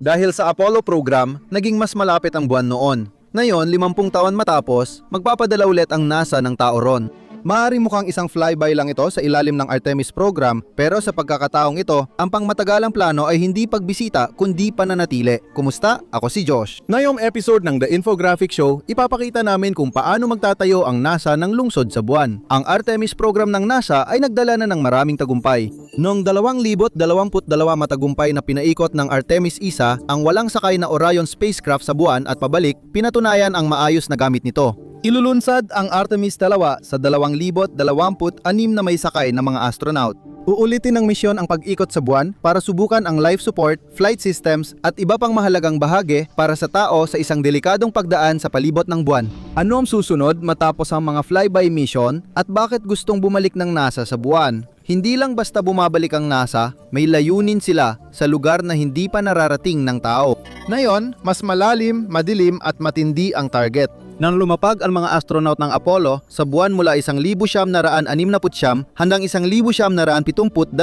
Dahil sa Apollo program, naging mas malapit ang buwan noon. Ngayon, 50 taon matapos, magpapadala ulit ang NASA ng tao ron. Maaaring mukhang isang flyby lang ito sa ilalim ng Artemis program, pero sa pagkakataong ito, ang pangmatagalang plano ay hindi pagbisita kundi pananatili. Kumusta? Ako si Josh. Ngayong episode ng The Infographic Show, ipapakita namin kung paano magtatayo ang NASA ng lungsod sa buwan. Ang Artemis program ng NASA ay nagdala na ng maraming tagumpay. Noong 2022 matagumpay na pinaikot ng Artemis 1 ang walang sakay na Orion spacecraft sa buwan at pabalik, pinatunayan ang maayos na gamit nito. Ilulunsad ang Artemis 2 sa 2026 na may sakay na mga astronaut. Uulitin ng misyon ang pag-ikot sa buwan para subukan ang life support, flight systems at iba pang mahalagang bahagi para sa tao sa isang delikadong pagdaan sa palibot ng buwan. Ano ang susunod matapos ang mga flyby mission at bakit gustong bumalik ng NASA sa buwan? Hindi lang basta bumabalik ang NASA, may layunin sila sa lugar na hindi pa nararating ng tao. Ngayon, mas malalim, madilim at matindi ang target. Nang lumapag ang mga astronaut ng Apollo sa buwan mula 1,969 hanggang 1,972,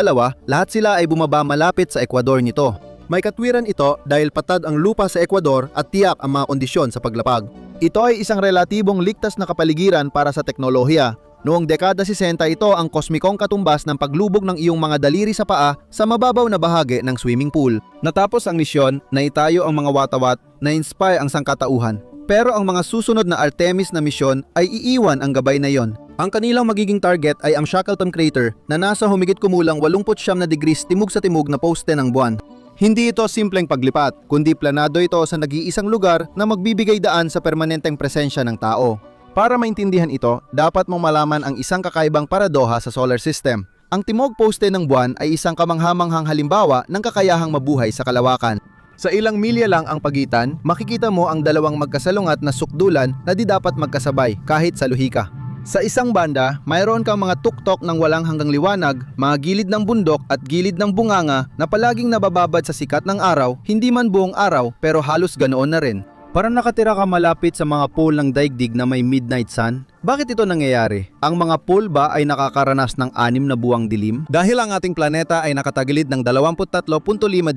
lahat sila ay bumaba malapit sa ekwador nito. May katwiran ito dahil patad ang lupa sa Ekwador at tiyak ang mga kondisyon sa paglapag. Ito ay isang relatibong ligtas na kapaligiran para sa teknolohiya. Noong dekada 60 ito ang kosmikong katumbas ng paglubog ng iyong mga daliri sa paa sa mababaw na bahagi ng swimming pool. Natapos ang misyon, naitayo ang mga watawat, na-inspire ang sangkatauhan. Pero ang mga susunod na Artemis na misyon ay iiwan ang gabay na yon. Ang kanilang magiging target ay ang Shackleton Crater na nasa humigit kumulang 89 na degrees timog sa timog na poste ng buwan. Hindi ito simpleng paglipat, kundi planado ito sa nag-iisang lugar na magbibigay daan sa permanenteng presensya ng tao. Para maintindihan ito, dapat mong malaman ang isang kakaibang paradoha sa solar system. Ang timog poste ng buwan ay isang kamanghamanghang halimbawa ng kakayahang mabuhay sa kalawakan. Sa ilang milya lang ang pagitan, makikita mo ang dalawang magkasalungat na sukdulan na di dapat magkasabay kahit sa luhika. Sa isang banda, mayroon kang mga tuktok ng walang hanggang liwanag, mga gilid ng bundok at gilid ng bunganga na palaging nabababad sa sikat ng araw, hindi man buong araw pero halos ganoon na rin. Parang nakatira ka malapit sa mga pole ng daigdig na may midnight sun. Bakit ito nangyayari? Ang mga pole ba ay nakakaranas ng 6 na buwang dilim? Dahil ang ating planeta ay nakatagilid ng 23.5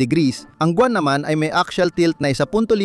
degrees, ang buwan naman ay may axial tilt na 1.54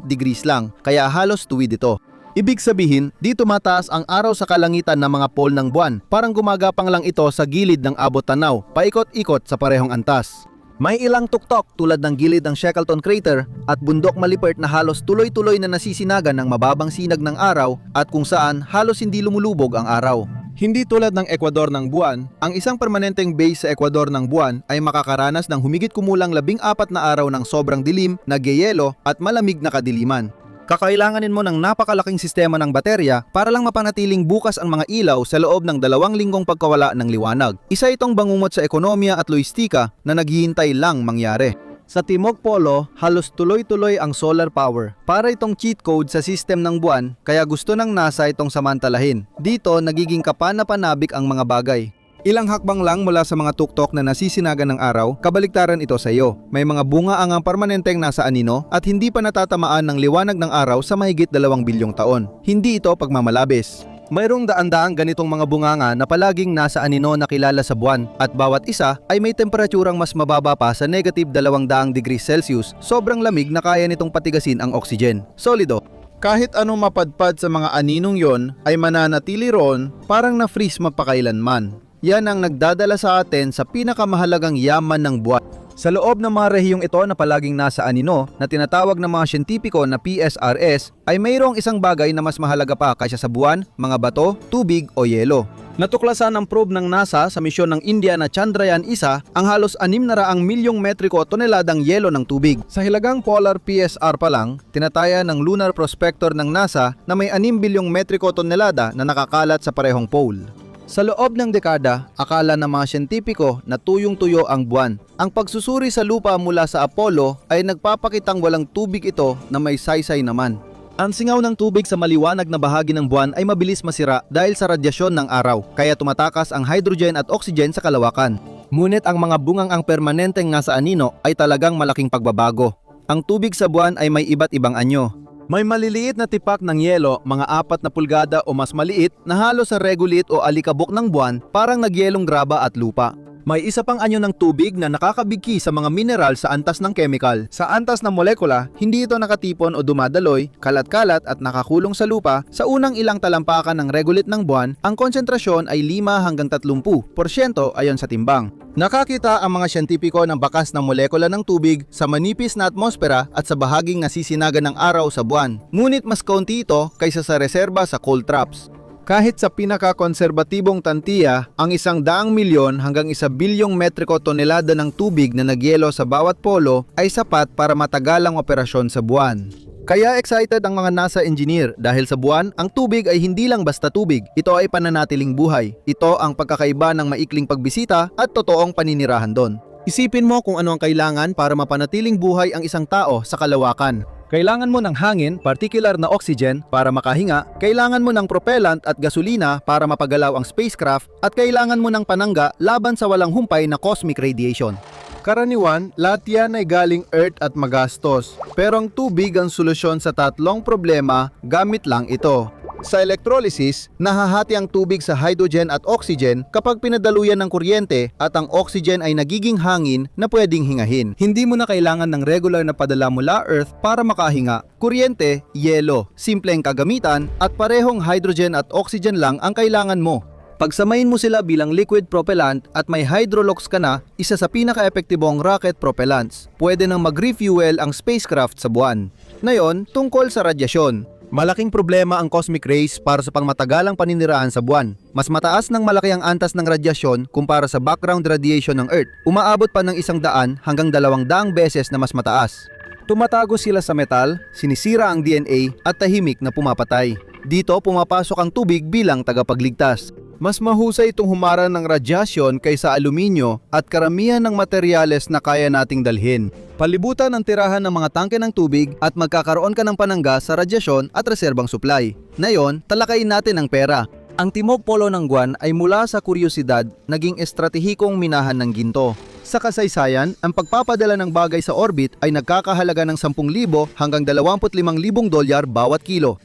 degrees lang, kaya halos tuwid ito. Ibig sabihin, dito mataas ang araw sa kalangitan ng mga pole ng buwan. Parang gumagapang lang ito sa gilid ng abot tanaw, paikot-ikot sa parehong antas. May ilang tuktok tulad ng gilid ng Shackleton Crater at bundok malipert na halos tuloy-tuloy na nasisinagan ng mababang sinag ng araw at kung saan halos hindi lumulubog ang araw. Hindi tulad ng ekwador ng buwan, ang isang permanenteng base sa ekwador ng buwan ay makakaranas ng humigit kumulang 14 na araw ng sobrang dilim, nagyayelo at malamig na kadiliman. Kakailanganin mo ng napakalaking sistema ng baterya para lang mapanatiling bukas ang mga ilaw sa loob ng 2 linggong pagkawala ng liwanag. Isa itong bangungot sa ekonomiya at logistika na naghihintay lang mangyari. Sa Timog Polo, halos tuloy-tuloy ang solar power. Para itong cheat code sa system ng buwan, kaya gusto ng NASA itong samantalahin. Dito, nagiging kapana-panabik ang mga bagay. Ilang hakbang lang mula sa mga tuktok na nasisinagan ng araw, kabaliktaran ito sa iyo. May mga bunga ang permanenteng nasa anino at hindi pa natatamaan ng liwanag ng araw sa mahigit 2 bilyong taon. Hindi ito pagmamalabis. Mayroong daan-daang ganitong mga bunganga na palaging nasa anino na kilala sa buwan at bawat isa ay may temperaturang mas mababa pa sa negative 200 degrees Celsius, sobrang lamig na kaya nitong patigasin ang oxygen. Solido. Kahit anong mapadpad sa mga aninong yon ay mananatili roon parang na-freeze mapakailanman. Yan ang nagdadala sa atin sa pinakamahalagang yaman ng buwan. Sa loob ng mga rehiyong ito na palaging nasa anino na tinatawag ng mga siyentipiko na PSRS ay mayroong isang bagay na mas mahalaga pa kaysa sa buwan, mga bato, tubig o yelo. Natuklasan ng probe ng NASA sa misyon ng India na Chandrayaan-1 ang halos 600 milyong metriko toneladang yelo ng tubig. Sa hilagang polar PSR pa lang, tinataya ng Lunar Prospector ng NASA na may 6 bilyong metriko tonelada na nakakalat sa parehong pole. Sa loob ng dekada, akala ng mga siyentipiko na tuyong-tuyo ang buwan. Ang pagsusuri sa lupa mula sa Apollo ay nagpapakitang walang tubig ito na may saysay naman. Ang singaw ng tubig sa maliwanag na bahagi ng buwan ay mabilis masira dahil sa radyasyon ng araw, kaya tumatakas ang hydrogen at oxygen sa kalawakan. Ngunit ang mga bungang ang permanenteng nasa anino ay talagang malaking pagbabago. Ang tubig sa buwan ay may iba't ibang anyo. May maliliit na tipak ng yelo, mga 4 na pulgada o mas maliit na halos sa regolith o alikabok ng buwan, parang nagyelong graba at lupa. May isa pang anyo ng tubig na nakakabigki sa mga mineral sa antas ng chemical. Sa antas ng molekula, hindi ito nakatipon o dumadaloy, kalat-kalat at nakakulong sa lupa. Sa unang ilang talampakan ng regolith ng buwan, ang konsentrasyon ay 5 hanggang 30% ayon sa timbang. Nakakita ang mga siyentipiko ng bakas ng molekula ng tubig sa manipis na atmosfera at sa bahaging nasisinaga ng araw sa buwan. Ngunit mas kaunti ito kaysa sa reserba sa cold traps. Kahit sa pinakakonserbatibong tantiya, ang 100 milyon hanggang 1 bilyong metriko tonelada ng tubig na nagyelo sa bawat polo ay sapat para matagalang operasyon sa buwan. Kaya excited ang mga NASA engineer dahil sa buwan, ang tubig ay hindi lang basta tubig. Ito ay pananatiling buhay. Ito ang pagkakaiba ng maikling pagbisita at totoong paninirahan doon. Isipin mo kung ano ang kailangan para mapanatiling buhay ang isang tao sa kalawakan. Kailangan mo ng hangin, particular na oxygen para makahinga, kailangan mo ng propellant at gasolina para mapagalaw ang spacecraft, at kailangan mo ng panangga laban sa walang humpay na cosmic radiation. Karaniwan, lahat yan ay galing Earth at magastos. Pero ang tubig ang solusyon sa tatlong problema, gamit lang ito. Sa electrolysis, nahahati ang tubig sa hydrogen at oxygen kapag pinadaluyan ng kuryente at ang oxygen ay nagiging hangin na pwedeng hingahin. Hindi mo na kailangan ng regular na padala mula Earth para makahinga. Kuryente, yelo, simpleng kagamitan at parehong hydrogen at oxygen lang ang kailangan mo. Pagsamahin mo sila bilang liquid propellant at may hydrolox ka na, isa sa pinaka-epektibong rocket propellants. Pwede nang mag-refuel ang spacecraft sa buwan. Ngayon, tungkol sa radyasyon. Malaking problema ang cosmic rays para sa pangmatagalang paninirahan sa buwan. Mas mataas ng malaki ang antas ng radyasyon kumpara sa background radiation ng Earth. Umaabot pa ng 100 hanggang 200 beses na mas mataas. Tumatago sila sa metal, sinisira ang DNA at tahimik na pumapatay. Dito pumapasok ang tubig bilang tagapagligtas. Mas mahusay itong humarang ng radyasyon kaysa aluminyo at karamihan ng materyales na kaya nating dalhin. Palibutan ang tirahan ng mga tangke ng tubig at magkakaroon ka ng panangga sa radyasyon at reserbang supply. Ngayon, talakayin natin ang pera. Ang timog polo ng buwan ay mula sa kuryosidad naging estratehikong minahan ng ginto. Sa kasaysayan, ang pagpapadala ng bagay sa orbit ay nagkakahalaga ng 10,000 hanggang 25,000 dolyar bawat kilo.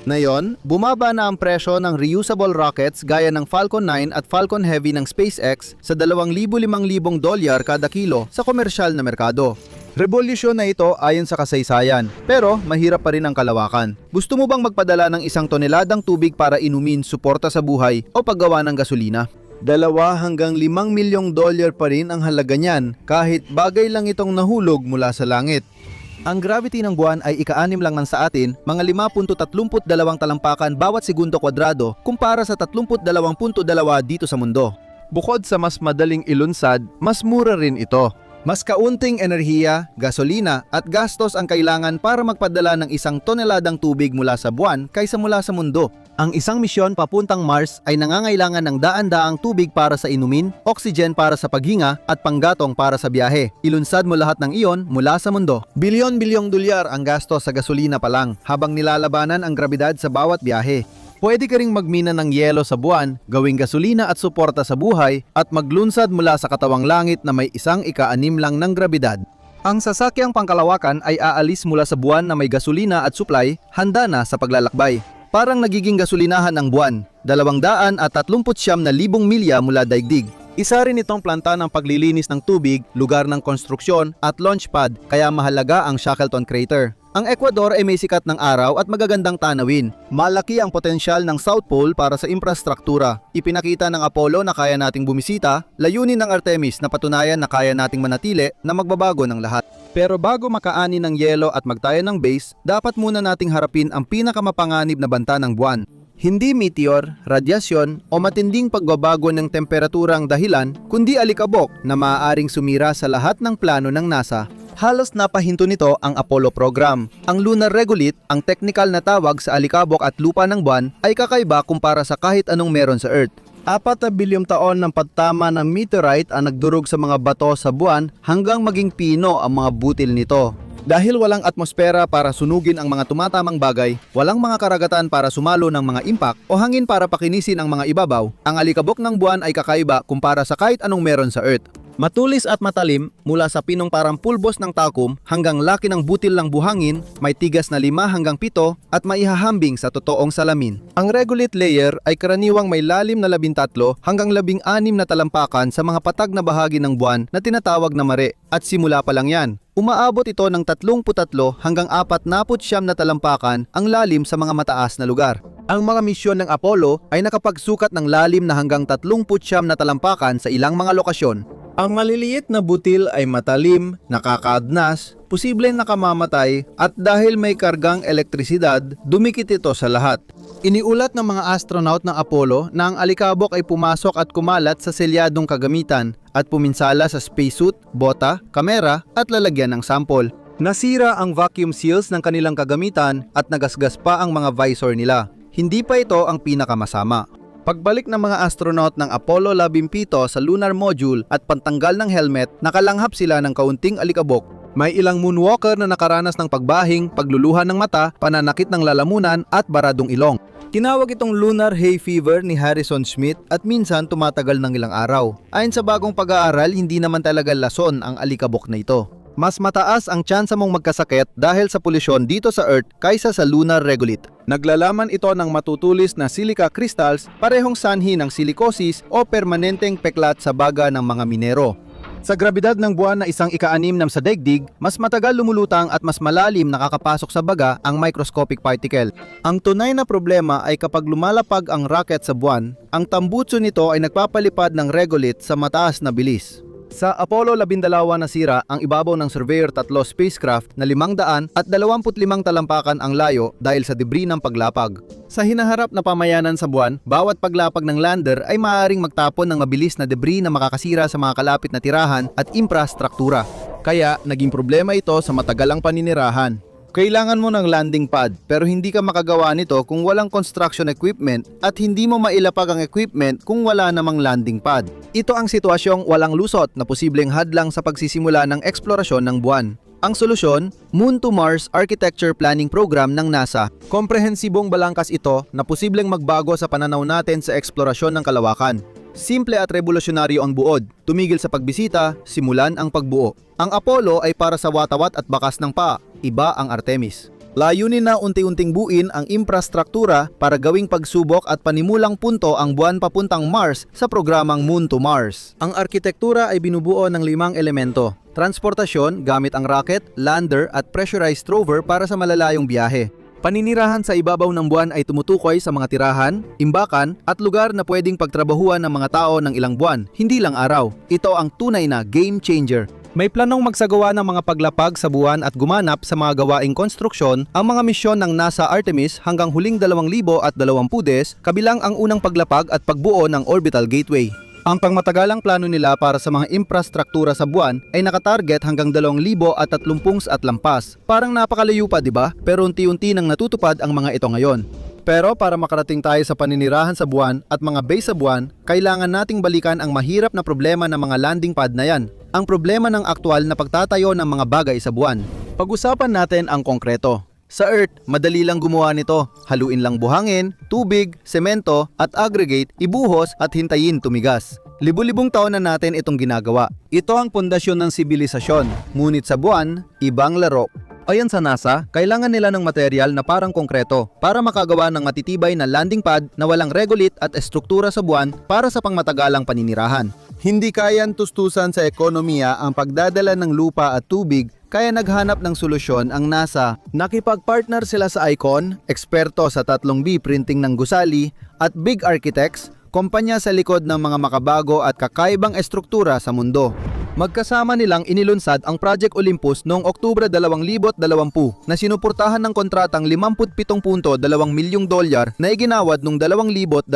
Ngayon, bumaba na ang presyo ng reusable rockets gaya ng Falcon 9 at Falcon Heavy ng SpaceX sa 2,500 dolyar kada kilo sa komersyal na merkado. Revolusyon na ito ayon sa kasaysayan, pero mahirap pa rin ang kalawakan. Gusto mo bang magpadala ng 1 toneladang tubig para inumin, suporta sa buhay o paggawa ng gasolina? 2 hanggang 5 milyong dolyar pa rin ang halaga niyan kahit bagay lang itong nahulog mula sa langit. Ang gravity ng buwan ay ika-6 lang ng sa atin, mga 5.32 talampakan bawat segundo kwadrado kumpara sa 32.2 dito sa mundo. Bukod sa mas madaling ilunsad, mas mura rin ito. Mas kaunting enerhiya, gasolina at gastos ang kailangan para magpadala ng 1 toneladang tubig mula sa buwan kaysa mula sa mundo. Ang isang misyon papuntang Mars ay nangangailangan ng daan-daang tubig para sa inumin, oxygen para sa paghinga at panggatong para sa biyahe. Ilunsad mo lahat ng iyon mula sa mundo. Bilyon-bilyong dolyar ang gastos sa gasolina pa lang habang nilalabanan ang grabidad sa bawat biyahe. Pwede ka ring magmina ng yelo sa buwan, gawing gasolina at suporta sa buhay at maglunsad mula sa katawang langit na may 1/6 lang ng grabidad. Ang sasakyang pangkalawakan ay aalis mula sa buwan na may gasolina at supply, handa na sa paglalakbay. Parang nagiging gasolinahan ang buwan, 239,000 milya mula daigdig. Isa rin itong planta ng paglilinis ng tubig, lugar ng konstruksyon at launch pad, kaya mahalaga ang Shackleton Crater. Ang Ecuador ay may sikat ng araw at magagandang tanawin. Malaki ang potensyal ng South Pole para sa infrastruktura. Ipinakita ng Apollo na kaya nating bumisita, layunin ng Artemis na patunayan na kaya nating manatili na magbabago ng lahat. Pero bago makaani ng yelo at magtayo ng base, dapat muna nating harapin ang pinakamapanganib na banta ng buwan. Hindi meteor, radyasyon o matinding pagbabago ng temperatura ang dahilan, kundi alikabok na maaaring sumira sa lahat ng plano ng NASA. Halos napahinto nito ang Apollo program. Ang lunar regolith, ang technical na tawag sa alikabok at lupa ng buwan, ay kakaiba kumpara sa kahit anong meron sa Earth. 4 bilyong taon ng pagtama ng meteorite ang nagdurog sa mga bato sa buwan hanggang maging pino ang mga butil nito. Dahil walang atmosfera para sunugin ang mga tumatamang bagay, walang mga karagatan para sumalo ng mga impact o hangin para pakinisin ang mga ibabaw, ang alikabok ng buwan ay kakaiba kumpara sa kahit anong meron sa Earth. Matulis at matalim mula sa pinong parang pulbos ng takum hanggang laki ng butil ng buhangin, may tigas na 5 hanggang 7 at maihahambing sa totoong salamin. Ang regolith layer ay karaniwang may lalim na 13 hanggang 16 na talampakan sa mga patag na bahagi ng buwan na tinatawag na mare at simula pa lang yan. Umaabot ito ng 33 hanggang 49 na talampakan ang lalim sa mga mataas na lugar. Ang mga misyon ng Apollo ay nakapagsukat ng lalim na hanggang 39 na talampakan sa ilang mga lokasyon. Ang maliliit na butil ay matalim, nakakaadnas, posibleng nakamamatay at dahil may kargang elektrisidad, dumikit ito sa lahat. Iniulat ng mga astronaut ng Apollo na ang alikabok ay pumasok at kumalat sa selyadong kagamitan at puminsala sa spacesuit, bota, kamera at lalagyan ng sample. Nasira ang vacuum seals ng kanilang kagamitan at nagasgas pa ang mga visor nila. Hindi pa ito ang pinakamasama. Pagbalik ng mga astronaut ng Apollo 17 sa lunar module at pantanggal ng helmet, nakalanghap sila ng kaunting alikabok. May ilang moonwalker na nakaranas ng pagbahing, pagluluhan ng mata, pananakit ng lalamunan at baradong ilong. Tinawag itong lunar hay fever ni Harrison Schmitt at minsan tumatagal ng ilang araw. Ayon sa bagong pag-aaral, hindi naman talaga lason ang alikabok na ito. Mas mataas ang tsansa mong magkasakit dahil sa polusyon dito sa Earth kaysa sa lunar regolith. Naglalaman ito ng matutulis na silica crystals, parehong sanhi ng silicosis o permanenteng peklat sa baga ng mga minero. Sa grabidad ng buwan na 1/6 sa daigdig, mas matagal lumulutang at mas malalim nakakapasok sa baga ang microscopic particle. Ang tunay na problema ay kapag lumalapag ang rocket sa buwan, ang tambutso nito ay nagpapalipad ng regolith sa mataas na bilis. Sa Apollo 12 nasira ang ibabaw ng Surveyor 3 spacecraft na 525 talampakan ang layo dahil sa debris ng paglapag. Sa hinaharap na pamayanan sa buwan, bawat paglapag ng lander ay maaaring magtapon ng mabilis na debris na makakasira sa mga kalapit na tirahan at infrastruktura. Kaya naging problema ito sa matagalang paninirahan. Kailangan mo ng landing pad pero hindi ka makagawa nito kung walang construction equipment at hindi mo mailapag ang equipment kung wala namang landing pad. Ito ang sitwasyong walang lusot na posibleng hadlang sa pagsisimula ng eksplorasyon ng buwan. Ang solusyon, Moon to Mars Architecture Planning Program ng NASA. Komprehensibong balangkas ito na posibleng magbago sa pananaw natin sa eksplorasyon ng kalawakan. Simple at revolusyonaryo ang buod, tumigil sa pagbisita, simulan ang pagbuo. Ang Apollo ay para sa watawat at bakas ng paa, iba ang Artemis. Layunin na unti-unting buin ang infrastruktura para gawing pagsubok at panimulang punto ang buwan papuntang Mars sa programang Moon to Mars. Ang arkitektura ay binubuo ng 5 elemento. Transportasyon gamit ang rocket, lander at pressurized rover para sa malalayong biyahe. Paninirahan sa ibabaw ng buwan ay tumutukoy sa mga tirahan, imbakan at lugar na pwedeng pagtrabahuan ng mga tao ng ilang buwan, hindi lang araw. Ito ang tunay na game changer. May planong magsagawa ng mga paglapag sa buwan at gumanap sa mga gawaing konstruksyon ang mga misyon ng NASA Artemis hanggang huling 2020, kabilang ang unang paglapag at pagbuo ng orbital gateway. Ang pangmatagalang plano nila para sa mga infrastruktura sa buwan ay nakatarget hanggang 2030 at lampas. Parang napakalayo pa, di ba? Pero unti-unti nang natutupad ang mga ito ngayon. Pero para makarating tayo sa paninirahan sa buwan at mga base sa buwan, kailangan nating balikan ang mahirap na problema ng mga landing pad na yan. Ang problema ng aktwal na pagtatayo ng mga bagay sa buwan. Pag-usapan natin ang konkreto. Sa Earth, madali lang gumawa nito. Haluin lang buhangin, tubig, semento at aggregate, ibuhos at hintayin tumigas. Libu-libong taon na natin itong ginagawa. Ito ang pundasyon ng sibilisasyon. Ngunit sa buwan, ibang laro. Ayon sa NASA, kailangan nila ng material na parang konkreto para makagawa ng matitibay na landing pad na walang regolith at estruktura sa buwan para sa pangmatagalang paninirahan. Hindi kayan tustusan sa ekonomiya ang pagdadala ng lupa at tubig, kaya naghanap ng solusyon ang NASA. Nakipag-partner sila sa Icon, eksperto sa 3D printing ng gusali, at Big Architects, kumpanya sa likod ng mga makabago at kakaibang estruktura sa mundo. Magkasama nilang inilunsad ang Project Olympus noong Oktubre 2020 na sinuportahan ng kontratang $57.2 milyong na iginawad noong 2022.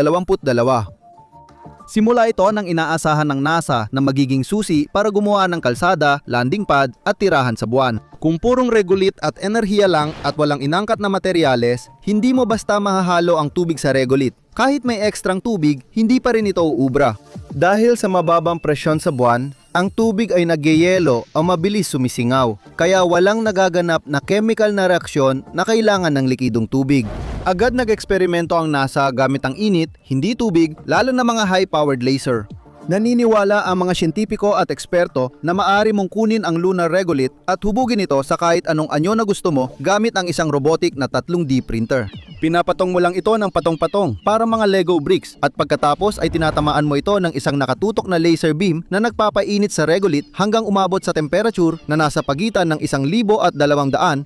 Simula ito ng inaasahan ng NASA na magiging susi para gumawa ng kalsada, landing pad at tirahan sa buwan. Kung purong regolith at enerhiya lang at walang inangkat na materyales, hindi mo basta mahahalo ang tubig sa regolith. Kahit may ekstrang tubig, hindi pa rin ito uubra. Dahil sa mababang presyon sa buwan, ang tubig ay nagyeyelo o mabilis sumisingaw, kaya walang nagaganap na chemical na reaksyon na kailangan ng likidong tubig. Agad nag-eksperimento ang NASA gamit ang init, hindi tubig, lalo na mga high-powered laser. Naniniwala ang mga siyentipiko at eksperto na maaari mong kunin ang lunar regolith at hubugin ito sa kahit anong anyo na gusto mo gamit ang isang robotic na 3D printer. Pinapatong mo lang ito ng patong-patong para mga Lego bricks at pagkatapos ay tinatamaan mo ito ng isang nakatutok na laser beam na nagpapainit sa regolith hanggang umabot sa temperature na nasa pagitan ng 1,200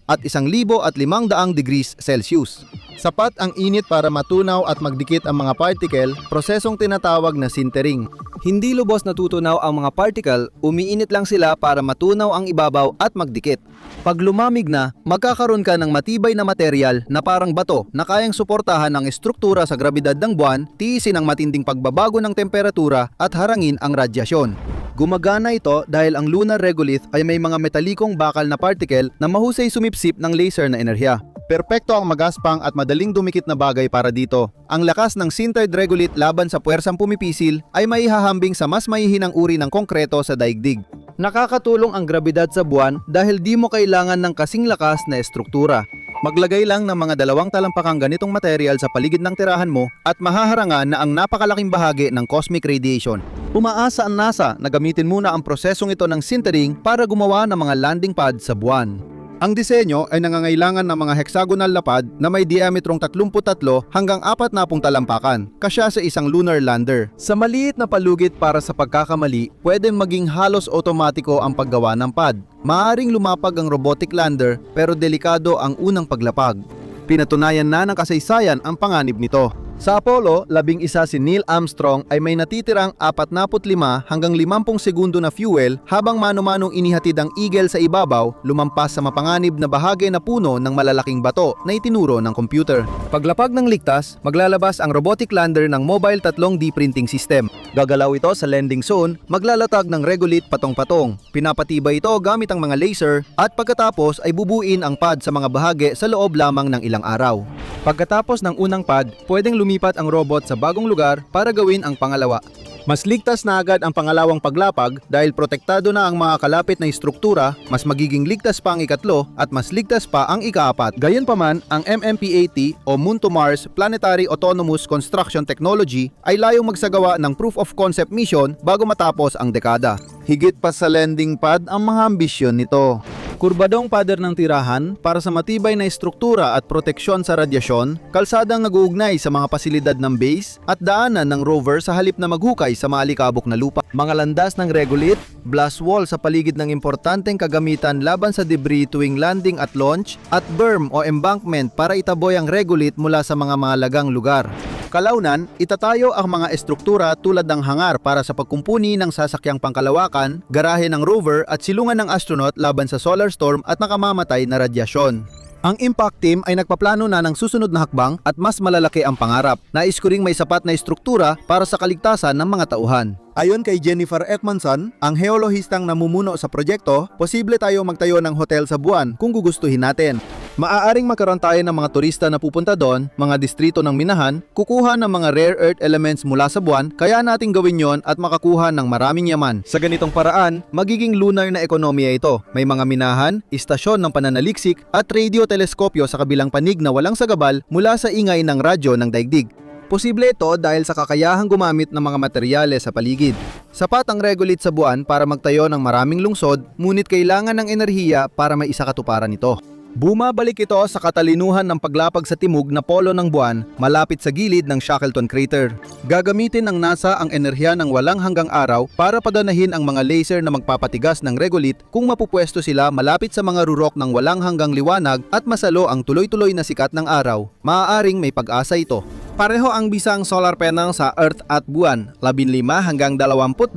at 1,500 degrees Celsius. Sapat ang init para matunaw at magdikit ang mga particle, prosesong tinatawag na sintering. Hindi lubos natutunaw ang mga particle, umiinit lang sila para matunaw ang ibabaw at magdikit. Pag lumamig na, magkakaroon ka ng matibay na material na parang bato na kayang suportahan ang estruktura sa grabidad ng buwan, tiisin ang matinding pagbabago ng temperatura at harangin ang radyasyon. Gumagana ito dahil ang lunar regolith ay may mga metalikong bakal na particle na mahusay sumipsip ng laser na enerhiya. Perpekto ang magaspang at madaling dumikit na bagay para dito. Ang lakas ng sintered regolith laban sa puwersang pumipisil ay maihahambing sa mas mahihinang uri ng konkreto sa daigdig. Nakakatulong ang grabidad sa buwan dahil di mo kailangan ng kasing lakas na estruktura. Maglagay lang ng mga 2 talampakang ganitong material sa paligid ng tirahan mo at mahaharangan na ang napakalaking bahagi ng cosmic radiation. Umaasa ang NASA na gamitin muna ang prosesong ito ng sintering para gumawa ng mga landing pad sa buwan. Ang disenyo ay nangangailangan ng mga hexagonal na pad na may diametrong 33 hanggang 40 talampakan, kasya sa isang lunar lander. Sa maliit na palugit para sa pagkakamali, pwedeng maging halos otomatiko ang paggawa ng pad. Maaring lumapag ang robotic lander pero delikado ang unang paglapag. Pinatunayan na ng kasaysayan ang panganib nito. Sa Apollo, 11 si Neil Armstrong ay may natitirang 45 hanggang 50 segundo na fuel habang mano-manong inihatid ang Eagle sa ibabaw, lumampas sa mapanganib na bahagi na puno ng malalaking bato na itinuro ng computer. Paglapag ng ligtas, maglalabas ang robotic lander ng mobile 3D printing system. Gagalaw ito sa landing zone, maglalatag ng regolith patong-patong. Pinapatibay ito gamit ang mga laser at pagkatapos ay bubuin ang pad sa mga bahagi sa loob lamang ng ilang araw. Pagkatapos ng unang pad, pwedeng lumipat ang robot sa bagong lugar para gawin ang pangalawa. Mas ligtas na agad ang pangalawang paglapag dahil protektado na ang mga kalapit na istruktura, mas magiging ligtas pa ang ikatlo at mas ligtas pa ang ikaapat. Gayunpaman, ang MMP-80 o Moon to Mars Planetary Autonomous Construction Technology ay layong magsagawa ng proof of concept mission bago matapos ang dekada. Higit pa sa landing pad ang mga ambisyon nito. Kurbadong pader ng tirahan para sa matibay na istruktura at proteksyon sa radyasyon, kalsadang nag-uugnay sa mga pasilidad ng base at daanan ng rover sa halip na maghukay sa maalikabok na lupa. Mga landas ng regolith, blast wall sa paligid ng importanteng kagamitan laban sa debris tuwing landing at launch, at berm o embankment para itaboy ang regolith mula sa mga mahalagang lugar. Kalaunan, itatayo ang mga estruktura tulad ng hangar para sa pagkumpuni ng sasakyang pangkalawakan, garahe ng rover at silungan ng astronaut laban sa solar storm at nakamamatay na radyasyon. Ang impact team ay nagpaplano na ng susunod na hakbang at mas malalaki ang pangarap. Nais ko ring may sapat na estruktura para sa kaligtasan ng mga tauhan. Ayon kay Jennifer Edmondson, ang heolohistang namumuno sa proyekto, posible tayo magtayo ng hotel sa buwan kung gugustuhin natin. Maaaring magkaroon tayo ng mga turista na pupunta doon, mga distrito ng minahan, kukuha ng mga rare earth elements mula sa buwan, kaya nating gawin yon at makakuha ng maraming yaman. Sa ganitong paraan, magiging lunar na ekonomiya ito. May mga minahan, istasyon ng pananaliksik at radio teleskopyo sa kabilang panig na walang sagabal mula sa ingay ng radyo ng daigdig. Posible ito dahil sa kakayahang gumamit ng mga materyales sa paligid. Sapat ang regolith sa buwan para magtayo ng maraming lungsod, ngunit kailangan ng enerhiya para may isakatuparan ito. Bumabalik ito sa katalinuhan ng paglapag sa timog na polo ng buwan malapit sa gilid ng Shackleton Crater. Gagamitin ng NASA ang enerhiya ng walang hanggang araw para padanahin ang mga laser na magpapatigas ng regolith kung mapupwesto sila malapit sa mga rurok ng walang hanggang liwanag at masalo ang tuloy-tuloy na sikat ng araw. Maaaring may pag-asa ito. Pareho ang bisang solar panel sa Earth at buwan. 15 hanggang 22%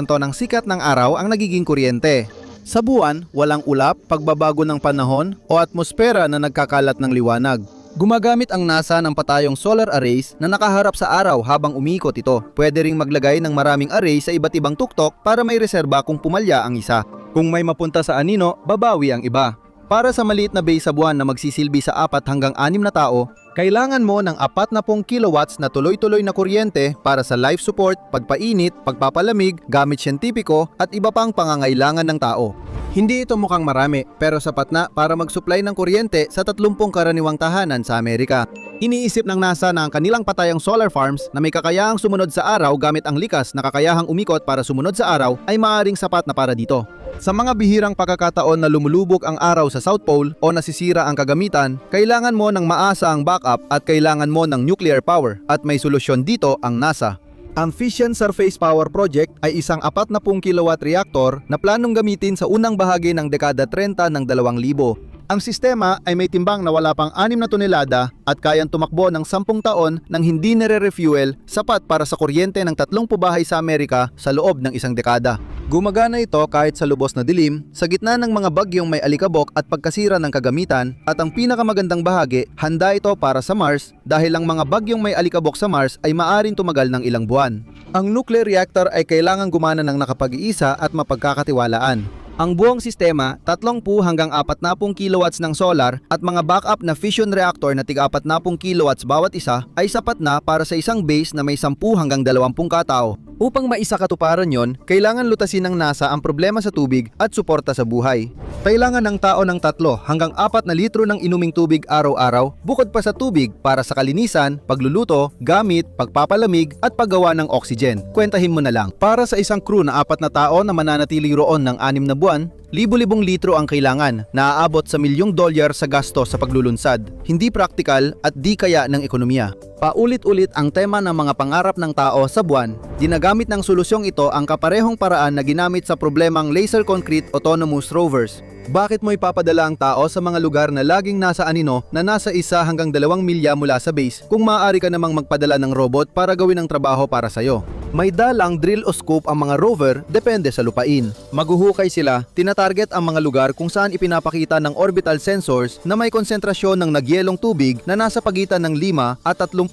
ng sikat ng araw ang nagiging kuryente. Sa buwan, walang ulap, pagbabago ng panahon o atmosfera na nagkakalat ng liwanag. Gumagamit ang NASA ng patayong solar arrays na nakaharap sa araw habang umiikot ito. Pwede ring maglagay ng maraming array sa iba't ibang tuktok para may reserba kung pumalya ang isa. Kung may mapunta sa anino, babawi ang iba. Para sa maliit na base sa buwan na magsisilbi sa 4 hanggang 6 na tao, kailangan mo ng 40 kilowatts na tuloy-tuloy na kuryente para sa life support, pagpainit, pagpapalamig, gamit siyentipiko at iba pang pangangailangan ng tao. Hindi ito mukhang marami pero sapat na para mag-supply ng kuryente sa 30 karaniwang tahanan sa Amerika. Iniisip ng NASA na ang kanilang patayang solar farms na may kakayahang sumunod sa araw gamit ang likas na kakayahang umikot para sumunod sa araw ay maaaring sapat na para dito. Sa mga bihirang pagkakataon na lumulubog ang araw sa South Pole o nasisira ang kagamitan, kailangan mo ng maasahang backup at kailangan mo ng nuclear power at may solusyon dito ang NASA. Ang Fission Surface Power Project ay isang 40 kilowatt reactor na planong gamitin sa unang bahagi ng dekada 30 ng 2000. Ang sistema ay may timbang na wala pang 6 na tonelada at kayang tumakbo ng 10 taon nang hindi nire-refuel, sapat para sa kuryente ng 30 bahay sa Amerika sa loob ng isang dekada. Gumagana ito kahit sa lubos na dilim, sa gitna ng mga bagyong may alikabok at pagkasira ng kagamitan, at ang pinakamagandang bahagi, handa ito para sa Mars dahil ang mga bagyong may alikabok sa Mars ay maaaring tumagal ng ilang buwan. Ang nuclear reactor ay kailangang gumana ng nakapag-iisa at mapagkakatiwalaan. Ang buong sistema, 30 hanggang 40 kilowatts ng solar at mga backup na fission reactor na tig-40 kilowatts bawat isa ay sapat na para sa isang base na may 10 hanggang 20 katao. Upang maisakatuparan yon, kailangan lutasin ng NASA ang problema sa tubig at suporta sa buhay. Kailangan ng tao ng 3 hanggang 4 na litro ng inuming tubig araw-araw, bukod pa sa tubig para sa kalinisan, pagluluto, gamit, pagpapalamig at paggawa ng oxygen. Kwentahin mo na lang. Para sa isang crew na 4 na tao na mananatili roon ng 6 na buwan, libo-libong litro ang kailangan, naaabot sa $1,000,000 sa gasto sa paglulunsad. Hindi praktikal at di kaya ng ekonomiya. Paulit-ulit ang tema ng mga pangarap ng tao sa buwan. Ginagamit ng solusyong ito ang kaparehong paraan na ginamit sa problemang laser concrete autonomous rovers. Bakit mo ipapadala ang tao sa mga lugar na laging nasa anino na nasa 1 hanggang 2 milya mula sa base kung maaari ka namang magpadala ng robot para gawin ang trabaho para sa'yo? May dalang drill o scope ang mga rover, depende sa lupain. Maguhukay sila, tinatarget ang mga lugar kung saan ipinapakita ng orbital sensors na may konsentrasyon ng nagyelong tubig na nasa pagitan ng 5 at 30%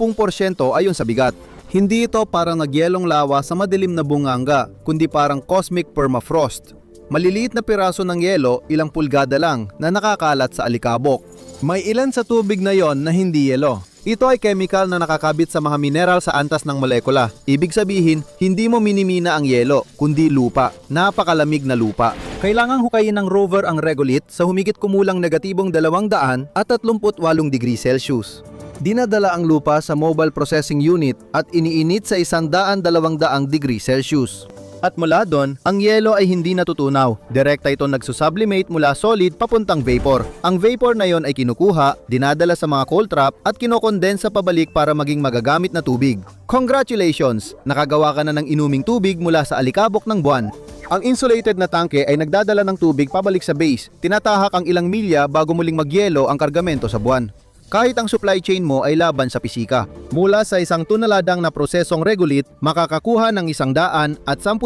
ayon sa bigat. Hindi ito parang nagyelong lawa sa madilim na bunganga, kundi parang cosmic permafrost. Maliliit na piraso ng yelo, ilang pulgada lang, na nakakalat sa alikabok. May ilan sa tubig na yon na hindi yelo. Ito ay chemical na nakakabit sa mga mineral sa antas ng molekula. Ibig sabihin, hindi mo minimina ang yelo, kundi lupa. Napakalamig na lupa. Kailangang hukayin ng rover ang regolith sa humigit kumulang negatibong 200 at 38 degrees Celsius. Dinadala ang lupa sa Mobile Processing Unit at iniinit sa 100-200 degrees Celsius. At mula doon, ang yelo ay hindi natutunaw. Direkta ito nagsusublimate mula solid papuntang vapor. Ang vapor na yon ay kinukuha, dinadala sa mga cold trap at kinokondensa pabalik para maging magagamit na tubig. Congratulations! Nakagawa ka na ng inuming tubig mula sa alikabok ng buwan. Ang insulated na tangke ay nagdadala ng tubig pabalik sa base. Tinatahak ang ilang milya bago muling magyelo ang kargamento sa buwan. Kahit ang supply chain mo ay laban sa pisika. Mula sa 1 toneladang na prosesong regolith, makakakuha ng 100 at 10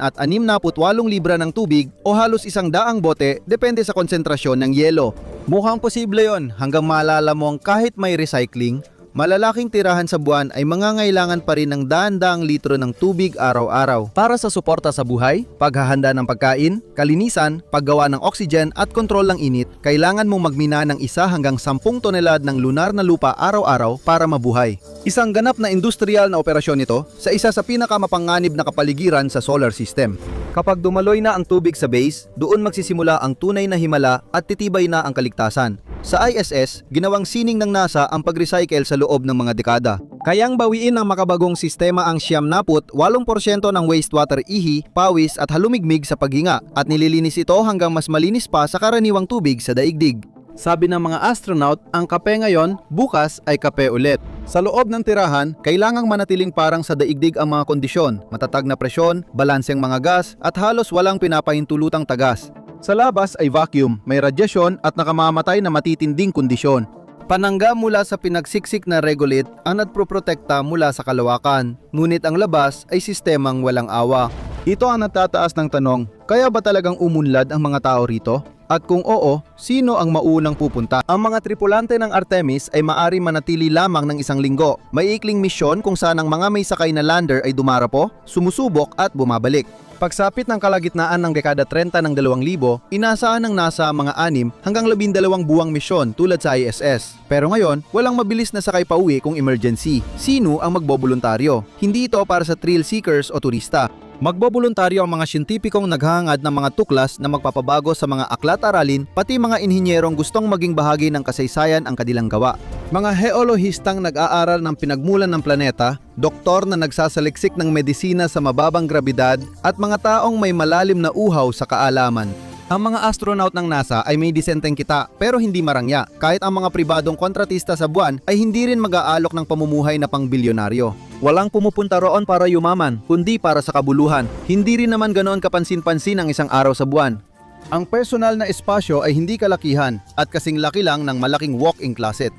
at 68 libra ng tubig o halos 100 bote depende sa konsentrasyon ng yelo. Mukhang posible yon hanggang maalala mo ang kahit may recycling, malalaking tirahan sa buwan ay mangangailangan pa rin ng daan-daang litro ng tubig araw-araw. Para sa suporta sa buhay, paghahanda ng pagkain, kalinisan, paggawa ng oxygen at kontrol ng init, kailangan mong magmina ng 1 hanggang 10 tonelad ng lunar na lupa araw-araw para mabuhay. Isang ganap na industrial na operasyon ito sa isa sa pinakamapanganib na kapaligiran sa solar system. Kapag dumaloy na ang tubig sa base, doon magsisimula ang tunay na himala at titibay na ang kaligtasan. Sa ISS, ginawang sining ng NASA ang pag-recycle sa loob ng mga dekada. Kayang bawiin ng makabagong sistema ang 78% ng wastewater ihi, pawis at halumigmig sa paghinga at nililinis ito hanggang mas malinis pa sa karaniwang tubig sa daigdig. Sabi ng mga astronaut, ang kape ngayon, bukas ay kape ulit. Sa loob ng tirahan, kailangang manatiling parang sa daigdig ang mga kondisyon, matatag na presyon, balanseng mga gas at halos walang pinapahintulutang tagas. Sa labas ay vacuum, may radyasyon at nakamamatay na matitinding kondisyon. Panangga mula sa pinagsiksik na regolith ang nagproprotekta mula sa kalawakan, ngunit ang labas ay sistemang walang awa. Ito ang natataas ng tanong, kaya ba talagang umunlad ang mga tao rito? At kung oo, sino ang maunang pupunta? Ang mga tripulante ng Artemis ay maari manatili lamang ng 1 linggo. May ikling misyon kung saan ang mga may sakay na lander ay dumarapo, sumusubok at bumabalik. Pagsapit ng kalagitnaan ng dekada 30 ng 2000, inaasahan ng NASA ang mga 6 hanggang 12 buwang misyon tulad sa ISS. Pero ngayon, walang mabilis na sakay pauwi kung emergency. Sino ang magboboluntaryo? Hindi ito para sa thrill seekers o turista. Magboboluntaryo ang mga siyentipikong naghahangad ng mga tuklas na magpapabago sa mga aklat-aralin, pati mga inhinyerong gustong maging bahagi ng kasaysayan ang kanilang gawa. Mga heolohistang nag-aaral ng pinagmulan ng planeta, doktor na nagsasaliksik ng medisina sa mababang grabidad, at mga taong may malalim na uhaw sa kaalaman. Ang mga astronaut ng NASA ay may disenteng kita pero hindi marangya, kahit ang mga pribadong kontratista sa buwan ay hindi rin mag-aalok ng pamumuhay na pangbilyonaryo. Walang pumupunta roon para yumaman, kundi para sa kabuluhan. Hindi rin naman ganoon kapansin-pansin ang isang araw sa buwan. Ang personal na espasyo ay hindi kalakihan at kasing laki lang ng malaking walk-in closet.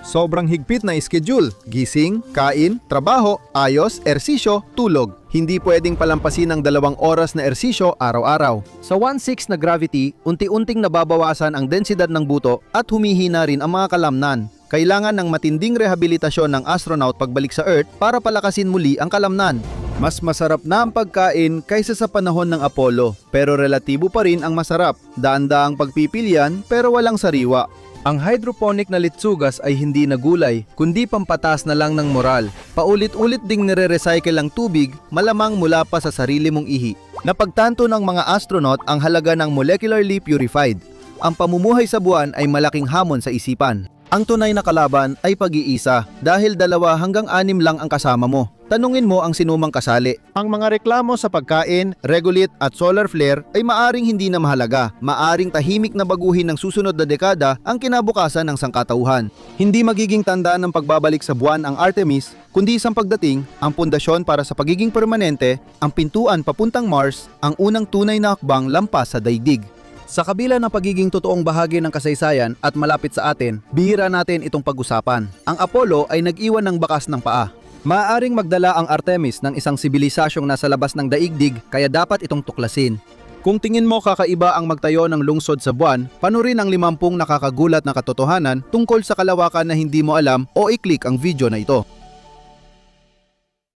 Sobrang higpit na schedule, gising, kain, trabaho, ayos, ersisyo, tulog. Hindi pwedeng palampasin ng 2 oras na ersisyo araw-araw. Sa 1/6 na gravity, unti-unting nababawasan ang densidad ng buto at humihina rin ang mga kalamnan. Kailangan ng matinding rehabilitasyon ng astronaut pagbalik sa Earth para palakasin muli ang kalamnan. Mas masarap na ang pagkain kaysa sa panahon ng Apollo, pero relatibo pa rin ang masarap. Daan-daang pagpipilian pero walang sariwa. Ang hydroponic na litsugas ay hindi na gulay, kundi pampatas na lang ng moral. Paulit-ulit ding nire-recycle ang tubig, malamang mula pa sa sarili mong ihi. Napagtanto ng mga astronaut ang halaga ng molecularly purified. Ang pamumuhay sa buwan ay malaking hamon sa isipan. Ang tunay na kalaban ay pag-iisa dahil 2 hanggang 6 lang ang kasama mo. Tanungin mo ang sinumang kasali. Ang mga reklamo sa pagkain, regolith at solar flare ay maaring hindi na mahalaga. Maaring tahimik na baguhin ng susunod na dekada ang kinabukasan ng sangkatauhan. Hindi magiging tandaan ng pagbabalik sa buwan ang Artemis, kundi isang pagdating, ang pundasyon para sa pagiging permanente, ang pintuan papuntang Mars, ang unang tunay na hakbang lampas sa daigdig. Sa kabila ng pagiging totoong bahagi ng kasaysayan at malapit sa atin, bihira natin itong pag-usapan. Ang Apollo ay nag-iwan ng bakas ng paa. Maaaring magdala ang Artemis ng isang sibilisasyong nasa labas ng daigdig, kaya dapat itong tuklasin. Kung tingin mo kakaiba ang magtayo ng lungsod sa buwan, panurin ang 50 nakakagulat na katotohanan tungkol sa kalawakan na hindi mo alam o i-click ang video na ito.